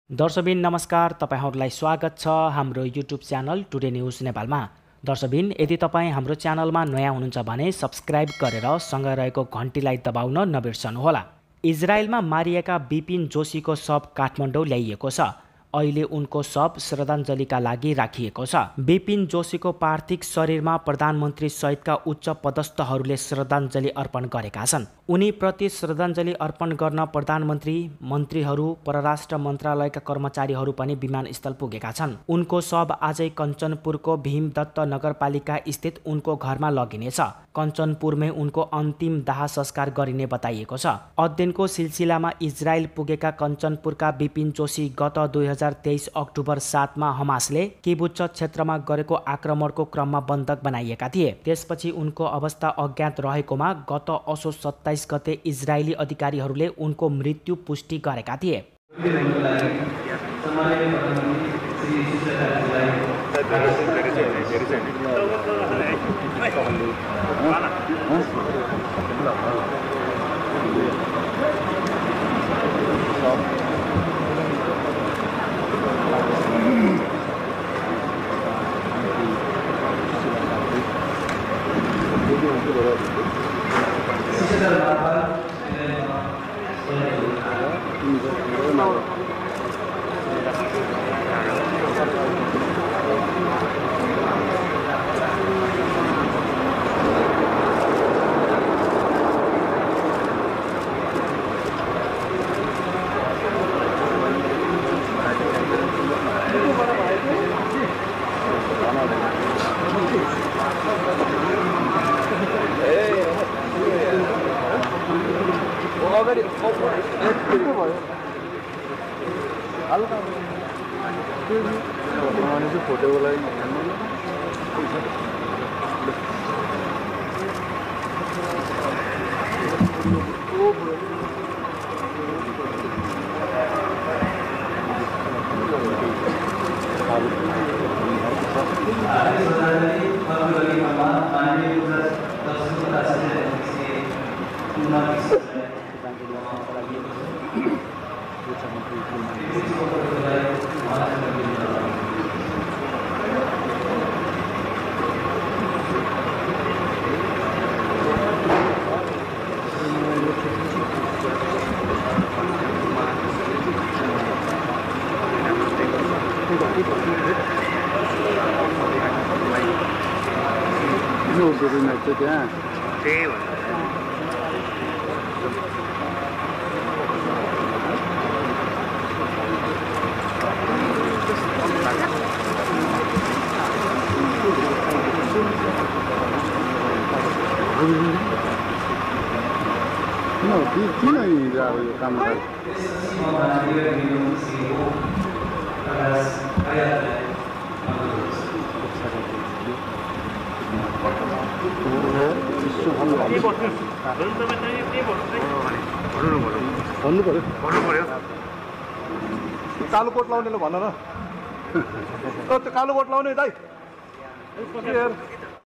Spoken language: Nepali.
दर्शकबिन नमस्कार, तपाईहरुलाई स्वागत छ हाम्रो युट्युब च्यानल टुडे न्यूज नेपालमा। दर्शकबिन यदि तपाई हाम्रो च्यानलमा नयाँ हुनुहुन्छ भने सब्स्क्राइब गरेर सँगै रहेको घण्टीलाई दबाउन नबिर्सनुहोला। इजरायलमा मारिएका बिपिन जोशीको शव काठमाडौँ ल्याइएको छ। अहिले उनको शव श्रद्धाञ्जलीका लागि राखिएको छ। बिपिन जोशीको पार्थिव शरीरमा प्रधानमन्त्री सहितका उच्च पदस्थहरूले श्रद्धाञ्जली अर्पण गरेका छन्। उनी प्रति श्रद्धाञ्जली अर्पण गर्न प्रधानमन्त्री, मन्त्रीहरू, परराष्ट्र मन्त्रालयका कर्मचारीहरू पनि विमानस्थल पुगेका छन्। उनको शव आजै कञ्चनपुरको भीमदत्त नगरपालिका स्थित उनको घरमा लगिनेछ। कञ्चनपुरमै उनको अन्तिम दाह संस्कार गरिने बताइएको छ। अध्ययनको सिलसिलामा इजरायल पुगेका कञ्चनपुरका बिपिन जोशी गत 2023 अक्टोबर 7 मा हमासले किबुत्ज क्षेत्रमा गरेको आक्रमणको क्रममा बन्धक बनाइएका थिए। त्यसपछि उनको अवस्था अज्ञात रहेकोमा गत असोज 27 गते इजरायली अधिकारीहरूले उनको मृत्यु पुष्टि गरेका थिए। कालो कोट लाउनेले भन न, कालो कोट लाउने दाइ।